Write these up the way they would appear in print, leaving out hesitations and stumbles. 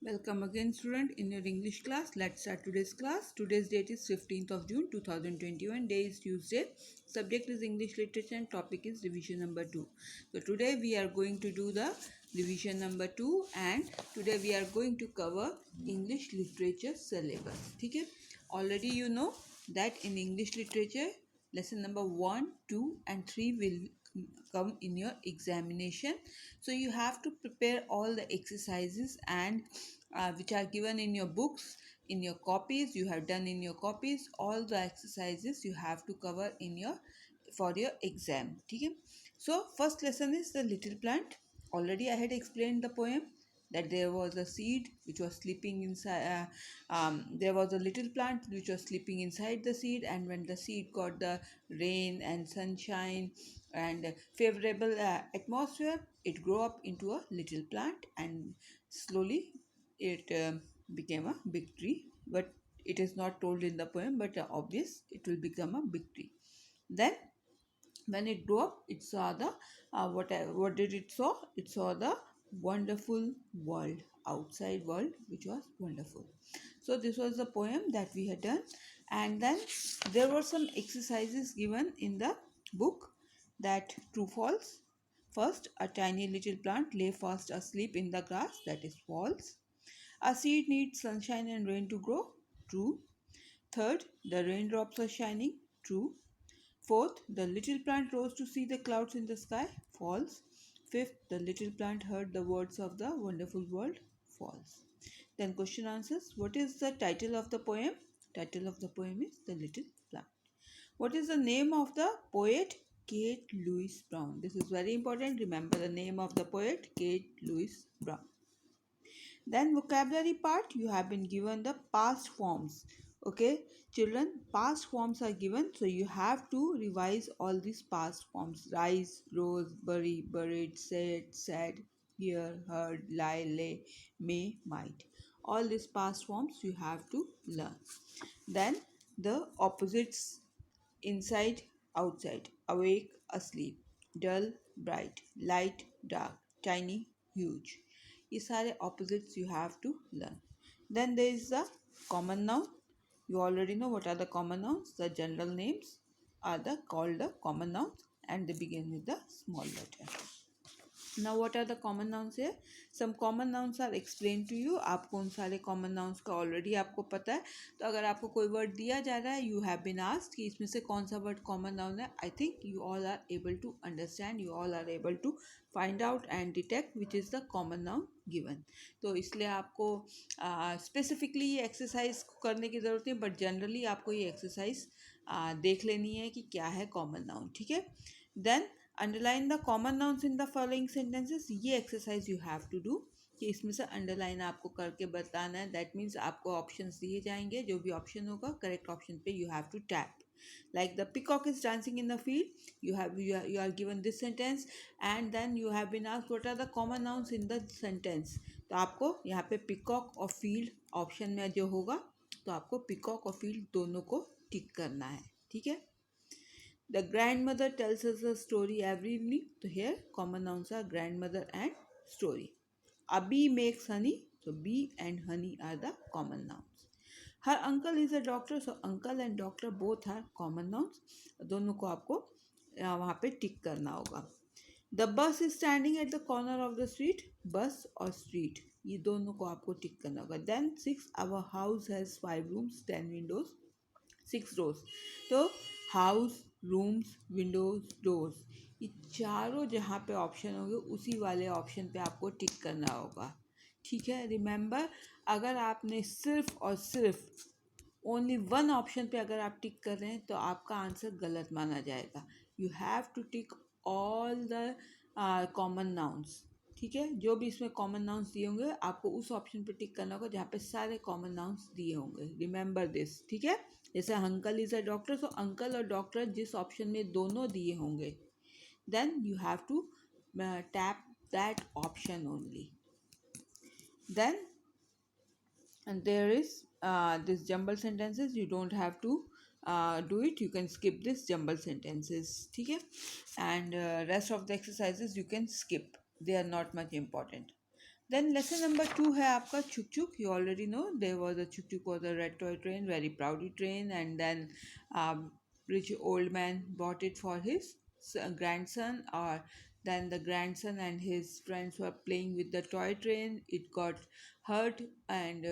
Welcome again, student, in your English class. Let's start today's class. Today's date is 15th of June 2021. Day is Tuesday. Subject is English literature and topic is revision number 2. So today we are going to do the revision number 2 and today we are going to cover English literature syllabus. Okay? Already you know that in English literature lesson number 1, 2 and 3 will come in your examination. So you have to prepare all the exercises and which are given in your books, in your copies. You have done in your copies all the exercises you have to cover in your for your exam. Okay? So first lesson is the little plant. Already I had explained the poem that there was a seed which was sleeping inside. There was a little plant which was sleeping inside the seed, and when the seed got the rain and sunshine and favorable atmosphere, it grew up into a little plant, and slowly it became a big tree. But it is not told in the poem, but obvious it will become a big tree. Then when it grew up, it saw the what did it saw? It saw the wonderful world, outside world, which was wonderful. So this was the poem that we had done, and then there were some exercises given in the book, that true false. First, a tiny little plant lay fast asleep in the grass, that is false. A seed needs sunshine and rain to grow, true. Third, the raindrops are shining, true. Fourth, the little plant rose to see the clouds in the sky, false. Fifth, the little plant heard the words of the wonderful world, false. Then question answers. What is the title of the poem? Title of the poem is The Little Plant. What is the name of the poet? Kate Louise Brown. This is very important. Remember the name of the poet, Kate Louise Brown. Then vocabulary part, you have been given the past forms. Okay, children, past forms are given, so you have to revise all these past forms: rise, rose, bury, buried, said, said, hear, heard, lie, lay, may, might. All these past forms you have to learn. Then the opposites: inside, outside, awake, asleep, dull, bright, light, dark, tiny, huge. ये सारे opposites you have to learn. Then there is the common noun. You already know what are the common nouns. The general names are called the common nouns, and they begin with the small letter. Now what are the common nouns here? Some common nouns are explained to you. आपको उन सारे common nouns का already आपको पता है. तो अगर आपको कोई word दिया जा रहा है, you have been asked कि इसमें से कौन सा word common noun है. I think you all are able to understand, you all are able to find out and detect which is the common noun given. तो इसलिए आपको specifically ये exercise करने की ज़रूरत नहीं, but generally आपको ये exercise देख लेनी है कि क्या है common noun. ठीक है? Then underline the common nouns in the following sentences. ये exercise you have to do कि इसमें से अंडरलाइन आपको करके बताना है. दैट मीन्स आपको ऑप्शंस दिए जाएंगे, जो भी ऑप्शन होगा करेक्ट ऑप्शन पे you have to tap. Like the peacock is dancing in the field, you are given this sentence and then you have been asked what are the common nouns in the sentence. तो आपको यहाँ पे peacock और field option में जो होगा, तो आपको पिकॉक और फील्ड दोनों को टिक करना है. ठीक है? The grandmother tells us a story every evening. So here common nouns are grandmother and story. A bee makes honey. So bee and honey are the common nouns. Her uncle is a doctor. So uncle and doctor both are common nouns. दोनों को आपको वहाँ पे tick करना होगा. The bus is standing at the corner of the street. Bus और street, ये दोनों को आपको टिक करना होगा. Then 6, our house has 5 rooms, 10 windows, 6 doors. तो हाउस, रूम्स, विंडोज, डोर्स, ये चारों जहाँ पे ऑप्शन होंगे उसी वाले ऑप्शन पे आपको टिक करना होगा. ठीक है? रिमेंबर, अगर आपने सिर्फ और सिर्फ ओनली वन ऑप्शन पे अगर आप टिक कर रहे हैं तो आपका आंसर गलत माना जाएगा. You have to tick all the common nouns. ठीक है? जो भी इसमें कॉमन नाउन्स दिए होंगे आपको उस ऑप्शन पे टिक करना होगा जहाँ पे सारे कॉमन नाउन्स दिए होंगे. Remember this. ठीक है? जैसे uncle is a doctor, so uncle और डॉक्टर जिस ऑप्शन में दोनों दिए होंगे, then you have to tap that option only. Then and there is this jumble sentences. You don't have to do it, you can skip this jumble sentences. ठीक है? And rest of the exercises you can skip, they are not much important. Then lesson number 2 है आपका Chuk Chuk. You already know there was a Chuk Chuk was a red toy train, very proudy train, and then rich old man bought it for his grandson. Or then the grandson and his friends were playing with the toy train. It got hurt, and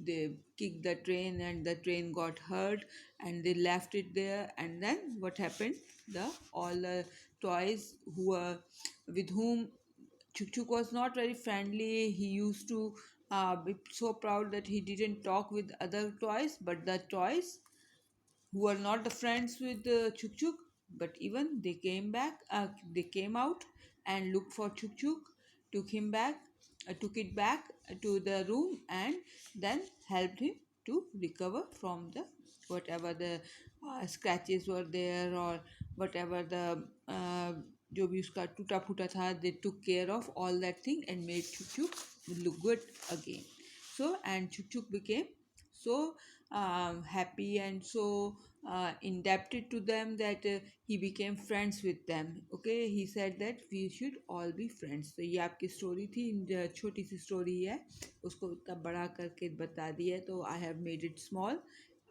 they kicked the train, and the train got hurt, and they left it there. And then what happened? The all the toys who were with whom Chuk Chuk was not very friendly. He used to be so proud that he didn't talk with other toys, but the toys who were not the friends with Chuk Chuk, but even they came out and looked for Chuk Chuk, took it back to the room, and then helped him to recover from the whatever the scratches were there, or whatever the जो भी उसका टूटा फूटा था. They took care of all that thing and made Chuk Chuk look good again. So, and Chuk Chuk became so happy and so indebted to them that he became friends with them. Okay, he said that we should all be friends. तो ये आपकी story थी, छोटी सी story है, उसको इतना बड़ा करके बता दिया है, तो I have made it small.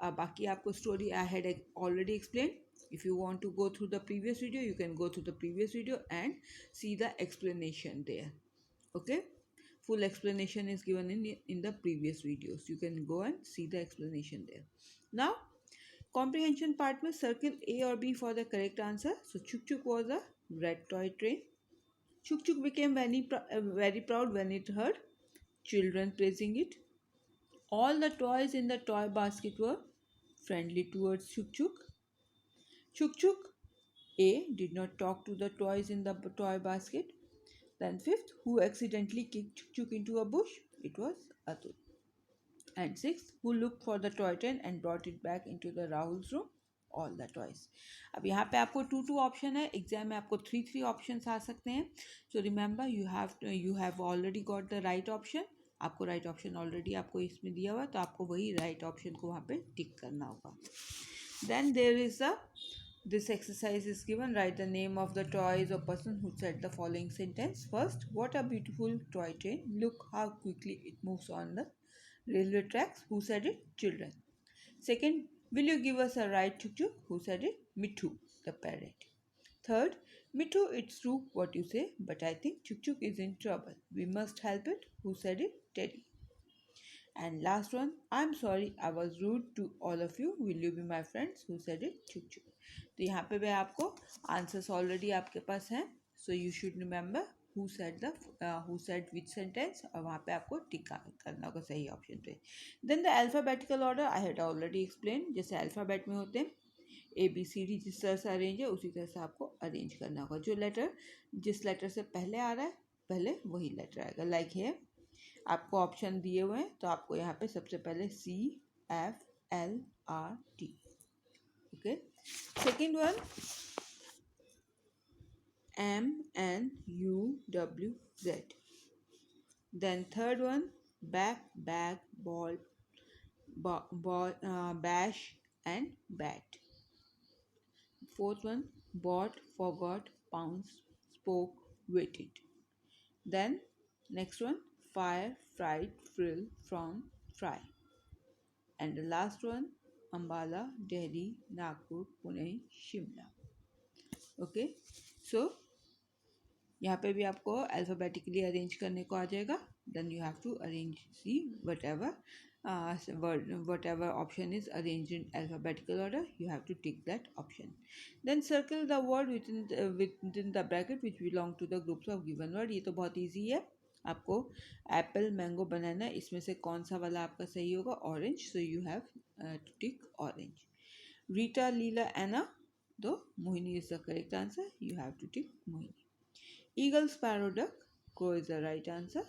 बाकी आपको story I had already explained. If you want to go through the previous video, you can go through the previous video and see the explanation there. Okay, full explanation is given in the previous videos. You can go and see the explanation there. Now comprehension part में circle A or B for the correct answer. So Chuk Chuk was a red toy train. Chuk Chuk became very proud when it heard children praising it. All the toys in the toy basket were friendly towards Chuk Chuk. Chuk Chuk A did not talk to the toys in the toy basket. Then fifth, who accidentally kicked Chuk Chuk into a bush? It was Atul. And sixth, who looked for the toy train and brought it back into the Rahul's room? All the toys. अब यहाँ पे आपको 2 option है, exam में आपको 3 options आ सकते हैं. So remember you have already got the right option. आपको राइट ऑप्शन ऑलरेडी आपको इसमें दिया हुआ है, तो आपको वही राइट ऑप्शन को वहाँ पे टिक करना होगा. Then there is a This exercise is given. Write the name of the toys or person who said the following sentence. First, what a beautiful toy train. Look how quickly it moves on the railway tracks. Who said it? Children. Second, will you give us a ride, Chuk Chuk? Who said it? Mithu, the parrot. Third, Mithu, it's true what you say, but I think Chuk Chuk is in trouble. We must help it. Who said it? Teddy. And last one, I'm sorry I was rude to all of you. Will you be my friends? Who said it? Chuk Chuk. तो यहाँ पे भी आपको answers already आपके पास हैं. So you should remember who said which sentence, और वहाँ पे आपको टिक करना होगा सही ऑप्शन पे. Then the alphabetical order I had already explain. जैसे अल्फ़ाबेट में होते हैं ABCD, जिस तरह से अरेंज है उसी तरह से आपको अरेंज करना होगा. जो लेटर जिस लेटर से पहले आ रहा है पहले वही लेटर आएगा. लाइक है आपको ऑप्शन दिए हुए हैं, तो आपको यहाँ पे सबसे पहले CFLRT. Okay, second one MNUWZ. Then third one back, bag, ball, bash and bat. Fourth one bought, forgot, pounced, spoke, waited. Then next one fire, fright, frill, from, fry. And the last one Ambala, Delhi, Nagpur, Pune, Shimla. Okay, so यहाँ पे भी आपको alphabetically arrange करने को आ जाएगा. Then you have to arrange see whatever option is arrange in alphabetical order. You have to tick that option. Then circle the word within the bracket which belong to the groups of given word. ये तो बहुत easy है. आपको Apple, mango, बनाना, इसमें से कौन सा वाला आपका सही होगा? Orange. So you have to tick orange. Rita, Leela, Ena, though Mohini is the correct answer, you have to tick Mohini. Eagle, sparrow, duck, crow is the right answer.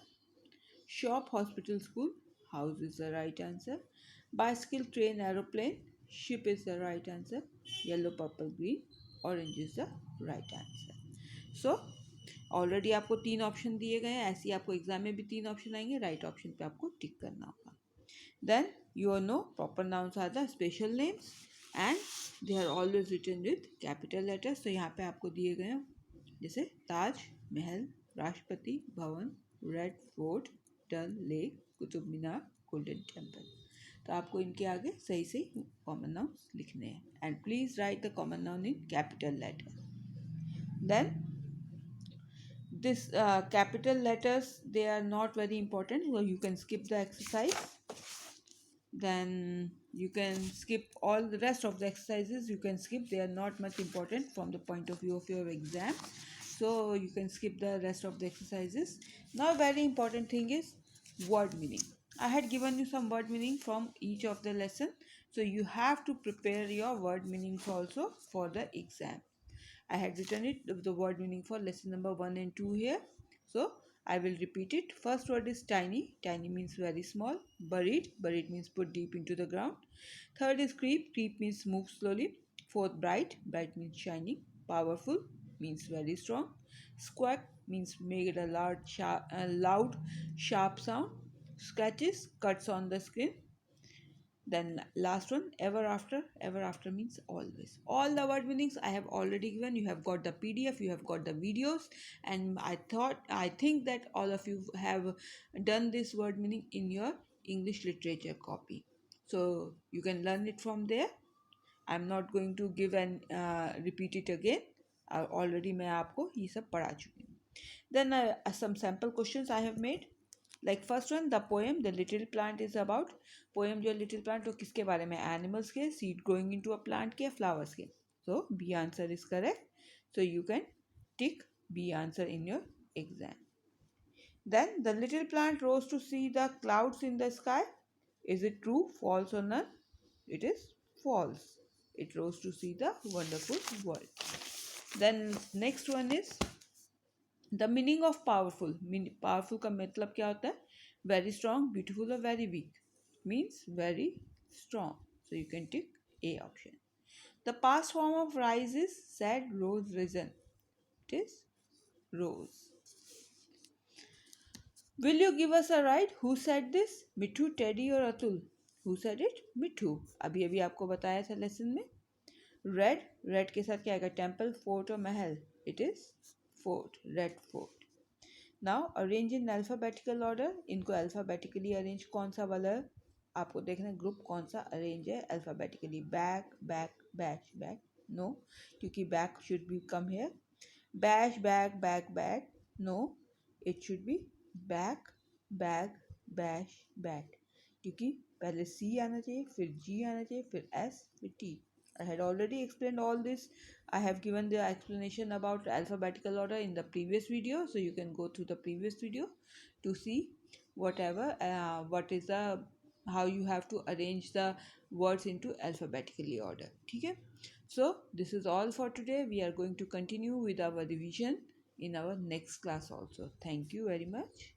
Shop, hospital, school, house is the right answer. Bicycle, train, aeroplane, ship is the right answer. Yellow, purple, green, orange is the right answer. So already आपको 3 option दिए गए हैं, ऐसे ही आपको exam में भी 3 option आएंगे. Right option पे आपको टिक करना होगा. Then you know proper nouns are the special names and they are always written with capital letters. तो यहाँ पे आपको दिए गए हैं जैसे ताज महल, राष्ट्रपति भवन, रेड फोर्ट, डल lake, Qutub Minar, golden temple. तो आपको इनके आगे सही सही कॉमन नाउन्स लिखने हैं and please write the common noun in capital letter. Then this capital letters, they are not very important, so you can skip the exercise. Then you can skip all the rest of the exercises, you can skip, they are not much important from the point of view of your exam, so you can skip the rest of the exercises. Now very important thing is word meaning. I had given you some word meaning from each of the lesson, so you have to prepare your word meanings also for the exam. I had written it, the word meaning for lesson number 1 and 2 here. So I will repeat it. First word is tiny. Tiny means very small. Buried. Buried means put deep into the ground. Third is creep. Creep means move slowly. Fourth, bright. Bright means shining. Powerful means very strong. Squawk means make a loud, sharp sound. Scratches, cuts on the skin. Then last one, ever after. Ever after means always. All the word meanings I have already given. You have got the PDF, you have got the videos, and I think that all of you have done this word meaning in your English literature copy. So you can learn it from there. I'm not going to give and repeat it again. Already मैं आपको ये सब पढ़ा चुकी हूँ. Then some sample questions I have made. Like first one, the poem, the little plant is about. Poem जो little plant वो किसके बारे में? Animals के, seed growing into a plant के, flowers के. So B answer is correct. So you can tick B answer in your exam. Then the little plant rose to see the clouds in the sky. Is it true, false or none? It is false. It rose to see the wonderful world. Then next one is the meaning of powerful. Powerful का मतलब क्या होता है? Very strong, beautiful or very weak? Means very strong. So you can tick A option. The past form of rise is said, rose, risen. It is rose. Will you give us a ride? Who said this? Mithu, teddy और Atul. Who said it? मिठू. अभी अभी आपको बताया था lesson में. Red, red के साथ क्या आएगा? टेम्पल, फोर्ट और महल. It is fort, red fort. Now arrange in alphabetical order. इनको अल्फ़ाबेटिकली अरेंज कौन सा वाला आपको देखना है, ग्रुप कौन सा अरेंज है alphabetically. Back, back, batch, back. No, क्योंकि back should be come here. Bash, back, back, back. No, it should be back, bag, bash, bat. क्योंकि पहले सी आना चाहिए, फिर जी आना चाहिए, फिर एस, फिर T. I had already explained all this. I have given the explanation about alphabetical order in the previous video, so you can go through the previous video to see what is the how you have to arrange the words into alphabetically order. Okay? So this is all for today. We are going to continue with our revision in our next class also. Thank you very much.